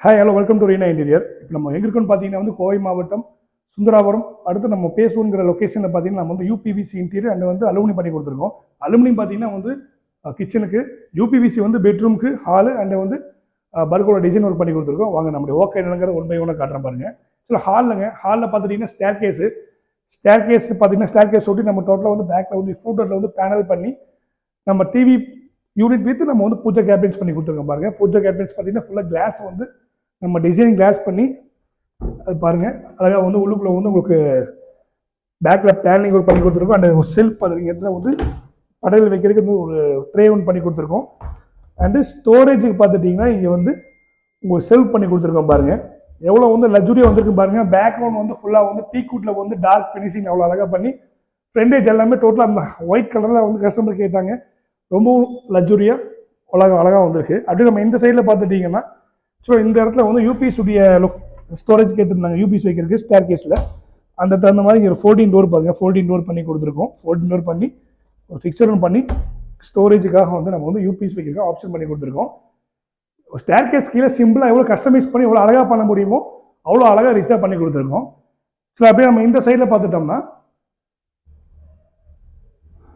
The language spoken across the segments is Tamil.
Hi hello welcome to Reena interior. இப்போ நம்ம எங்கே இருக்குன்னு பார்த்தீங்கன்னா வந்து கோவை மாவட்டம் சுந்தராபுரம். அடுத்து நம்ம பேசுவோங்கிற லொக்கேஷனில் பார்த்தீங்கன்னா நம்ம வந்து யூபிவிசி இன்டீரியர் அண்ட் வந்து அலுமினியம் பண்ணி கொடுத்துருக்கோம். அலுமினியம் பார்த்தீங்கன்னா வந்து கிச்சனுக்கு, யூபிவிசி வந்து பெட்ரூமுக்கு, ஹாலு அண்ட் வந்து பர்கோட டிசைன் ஒர்க் பண்ணி கொடுத்துருக்கோம். வாங்க நம்மளுடைய ஓகே என்னங்கிறத ஒன் பை ஒன்னாக காட்டுறேன் பாருங்க. சில ஹாலில் பார்த்துட்டிங்கன்னா ஸ்டேர் கேஸ் பார்த்தீங்கன்னா ஸ்டேர் கேஸ் ஒட்டி நம்ம டோட்டலாக வந்து பேக்கில் வந்து ஃபூட்டரில் வந்து பேனல் பண்ணி நம்ம டிவி யூனிட் வித்து நம்ம வந்து பூஜை கேபின்ஸ் பண்ணி கொடுத்துருக்கோம் பாருங்க. பூஜை கேபின்ஸ் பார்த்தீங்கன்னா ஃபுல்லாக கிளாஸ் வந்து நம்ம டிசைன் கிளாஸ் பண்ணி அது பாருங்கள் அழகாக வந்து உள்ளுக்குள்ளே வந்து உங்களுக்கு பேக்கில் பிளானிங் ஒரு பண்ணி கொடுத்துருக்கோம். அண்ட் செல்ஃப் பார்த்துருக்கீங்க வந்து படையில் வைக்கிறதுக்கு வந்து ஒரு ட்ரே ஒன்று பண்ணி கொடுத்துருக்கோம். அண்டு ஸ்டோரேஜுக்கு பார்த்துட்டிங்கன்னா இங்கே வந்து உங்களுக்கு செல்ஃப் பண்ணி கொடுத்துருக்கோம் பாருங்கள். எவ்வளோ வந்து லக்ஸுரியாக வந்திருக்கு பாருங்கள். பேக்ரவுண்ட் வந்து ஃபுல்லாக வந்து டீக்கூட்டில் வந்து டார்க் ஃபினிஷிங் அவ்வளோ அழகாக பண்ணி ஃப்ரண்டேஜ் எல்லாமே டோட்டலாக அந்த ஒயிட் கலரில் வந்து கஸ்டமர் கேட்டாங்க. ரொம்பவும் லக்ஸுரியாக அழகாக வந்திருக்கு. அப்படி நம்ம இந்த சைடில் பார்த்துட்டிங்கன்னா ஸோ இந்த இடத்துல வந்து யூபிஎஸ் உடைய ஸ்டோரேஜ் கேட்டிருந்தாங்க. யூபிஎஸ் வைக்கிறதுக்கு ஸ்டேர் கேஸில் அந்த தகுந்த மாதிரி ஒரு 14 டோர் பாருங்கள். 14 டோர் பண்ணி கொடுத்துருக்கோம். 14 டோர் பண்ணி ஒரு ஃபிக்சரும் பண்ணி ஸ்டோரேஜுக்காக வந்து நம்ம வந்து யூபிஎஸ் வைக்கிறதுக்கு ஆப்ஷன் பண்ணி கொடுத்துருக்கோம். ஸ்டேர் கேஸ் கீழே சிம்பிளாக எவ்வளோ கஸ்டமைஸ் பண்ணி எவ்வளோ அழகாக பண்ண முடியுமோ அவ்வளோ அழகாக ரிச்சாக பண்ணி கொடுத்துருக்கோம். ஸோ அப்படியே நம்ம இந்த சைடில் பார்த்துட்டோம்னா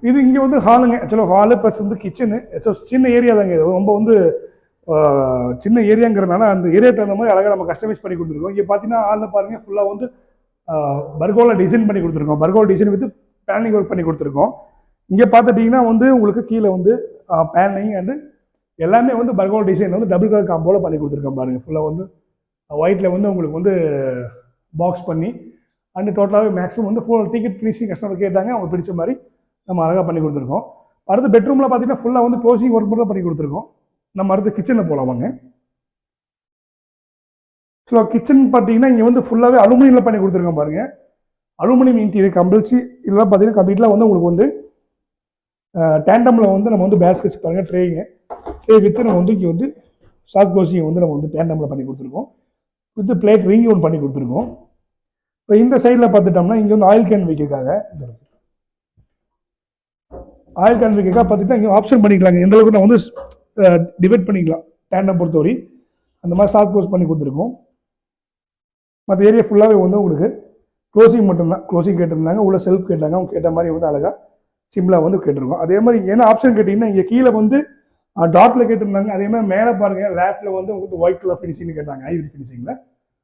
இது இங்கே வந்து ஹாலுங்க. ஆக்சுவலாக ஹாலு ப்ளஸ் வந்து கிச்சனு. சின்ன ஏரியா தாங்க. இது ரொம்ப வந்து சின்ன ஏரியாங்கிறனால அந்த ஏரியாவுக்கு தகுந்த மாதிரி அழகாக நம்ம கஸ்டமைஸ் பண்ணி கொடுத்துருக்கோம். இங்கே பார்த்தீங்கன்னா ஹாலில் பாருங்கள் ஃபுல்லாக வந்து பர்கோவில் டிசைன் பண்ணி கொடுத்துருக்கோம். பர்கோல் டிசைன் வித் பேனலிங் ஒர்க் பண்ணி கொடுத்துருக்கோம். இங்கே பார்த்துட்டிங்கன்னா வந்து உங்களுக்கு கீழே வந்து பேனலிங் அண்டு எல்லாமே வந்து பர்கோல் டிசைன் வந்து டபுள் கலர் காம்போவில் பண்ணி கொடுத்துருக்கோம் பாருங்கள். ஃபுல்லாக வந்து ஒயிட்டில் வந்து உங்களுக்கு வந்து பாக்ஸ் பண்ணி அண்டு டோட்டலாகவே மேக்ஸிமம் வந்து ஃபுல் டிக்கெட் ஃபினிஷிங் கஸ்டமர் கேட்டாங்க. அவங்க பிடிச்ச மாதிரி நம்ம அழகாக பண்ணி கொடுத்துருக்கோம். அடுத்து பெட்ரூமில் பார்த்தீங்கன்னா ஃபுல்லாக வந்து க்ளோசிங் ஒர்க் மட்டும் பண்ணி கொடுத்துருக்கோம். நம்ம அடுத்து கிச்சனில் போகலாம் வாங்க. ஸோ கிச்சன் பார்த்தீங்கன்னா இங்கே வந்து ஃபுல்லாகவே அலுமினியில் பண்ணி கொடுத்துருக்கோம் பாருங்கள். அலுமினியம் இன்டீரியர் கம்பல்சி இதெல்லாம் பார்த்தீங்கன்னா கம்ப்ளீட்டாக வந்து உங்களுக்கு வந்து டேண்டமில் வந்து நம்ம வந்து பேஸ்க் வச்சு பாருங்கள். ட்ரே வித்து நம்ம வந்து இங்கே வந்து சாஃப்ட் க்ளோசிங் வந்து நம்ம வந்து டேண்டமில் பண்ணி கொடுத்துருக்கோம். வித் பிளேட் ரிங் ஒன்று பண்ணி கொடுத்துருக்கோம். இப்போ இந்த சைடில் பார்த்துட்டோம்னா இங்கே வந்து ஆயில் கேன் வைக்கிறதுக்காக பார்த்துட்டா இங்கே ஆப்ஷன் பண்ணிக்கலாங்க. எந்த அளவுக்கு நான் வந்து டிவைட் பண்ணிக்கலாம் டேண்டம் பொறுத்தவரை அந்த மாதிரி சாஃப்ட் க்ளோஸ் பண்ணி கொடுத்துருக்கோம். மற்ற ஏரியா ஃபுல்லாகவே வந்து உங்களுக்கு க்ளோசிங் மட்டும்தான். க்ளோசிங் கேட்டிருந்தாங்க, உள்ள செல்ஃப் கேட்டாங்க. அவங்க கேட்ட மாதிரி வந்து அழகாக சிம்பிளாக வந்து கேட்டிருக்கோம். அதே மாதிரி என்ன ஆப்ஷன் கேட்டிங்கன்னா இங்கே கீழே வந்து டாட்டில் கேட்டிருந்தாங்க. அதே மாதிரி மேலே பாருங்கள் லேப்டில் வந்து உங்களுக்கு ஒயிட் கலர் ஃபினிஷிங்னு கேட்டாங்க. ஐவரி ஃபினிஷிங்கில்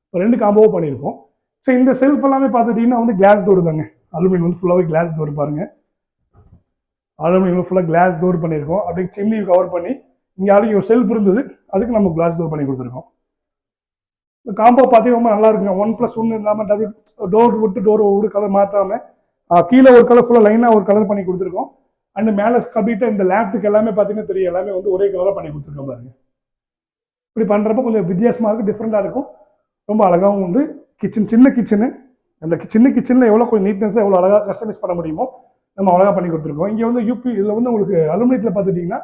இப்போ 2 காம்போவும் பண்ணியிருக்கோம். ஸோ இந்த செல்ஃப் எல்லாமே பார்த்துட்டிங்கன்னா வந்து கிளாஸ் டோர் தாங்க. அலுமினியம் வந்து ஃபுல்லாகவே கிளாஸ் டோர் பாருங்கள். அலுமினியம் ஃபுல்லாக கிளாஸ் டோர் பண்ணியிருக்கோம். அப்படியே சிம்னி கவர் பண்ணி இங்கே ஆளுக்கு ஒரு செல்ஃப் இருந்தது, அதுக்கு நம்ம கிளாஸ் டோர் பண்ணி கொடுத்துருக்கோம். இந்த காம்போ பார்த்தீங்கன்னா ரொம்ப நல்லா இருக்குங்க. 1+1 இல்லாமல் டோர் விட்டு டோர் ஒரு கலர் மாற்றாமல் கீழே ஒரு கலர் ஃபுல்லாக லைனாக ஒரு கலர் பண்ணி கொடுத்துருக்கோம். அண்ட் மேலே கம்ப்ளீட்டாக இந்த லேப்டுக்கு எல்லாமே பார்த்தீங்கன்னா தெரியும், எல்லாமே வந்து ஒரே கலராக பண்ணி கொடுத்துருக்கோம் பாருங்க. இப்படி பண்ணுறப்ப கொஞ்சம் வித்தியாசமாக இருக்கும், டிஃப்ரெண்ட்டாக இருக்கும், ரொம்ப அழகாகவும் உண்டு. சின்ன கிச்சனு அந்த சின்ன கிச்சனில் எவ்வளோ கொஞ்சம் நீட்னஸாக எவ்வளோ அழகாக கஸ்டமைஸ் பண்ண முடியுமோ நம்ம அழகாக பண்ணி கொடுத்துருக்கோம். இங்கே வந்து இதில் வந்து உங்களுக்கு அலுமினியத்தில் பார்த்துட்டிங்கன்னா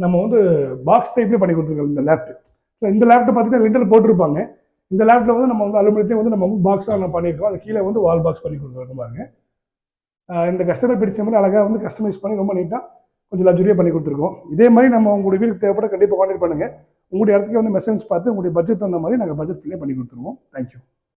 நம்ம வந்து பாக்ஸ் டைப்லேயே பண்ணி கொடுத்துருக்கோம் இந்த லேப்ட். ஸோ இந்த லேப்டாப் பார்த்தீங்கன்னா லிண்டர் போட்டிருப்பாங்க. இந்த லேப்டாப் வந்து நம்ம வந்து அலுமினியத்தையும் வந்து நம்ம வந்து பாக்ஸாக நம்ம பண்ணியிருக்கோம். அது கீழே வந்து வால் பாக்ஸ் பண்ணி கொடுத்துருக்கோம் பாருங்க. இந்த கஸ்டமர் பிடிச்ச மாதிரி அழகாக வந்து கஸ்டமைஸ் பண்ணி ரொம்ப நீட்டாக கொஞ்சம் லக்ஸுரியாக பண்ணி கொடுத்துருக்கோம். இதே மாதிரி நம்ம உங்களுடைய வீட்டுக்கு தேவைப்பட கண்டிப்பாக கான்டாக்ட் பண்ணுங்கள். உங்களுடைய இடத்துக்கு வந்து மெசேஜ் பார்த்து உங்களுடைய பட்ஜெட் தகுந்த மாதிரி நாங்கள் பட்ஜெட்லேயே பண்ணி கொடுத்துருவோம். தேங்க்யூ.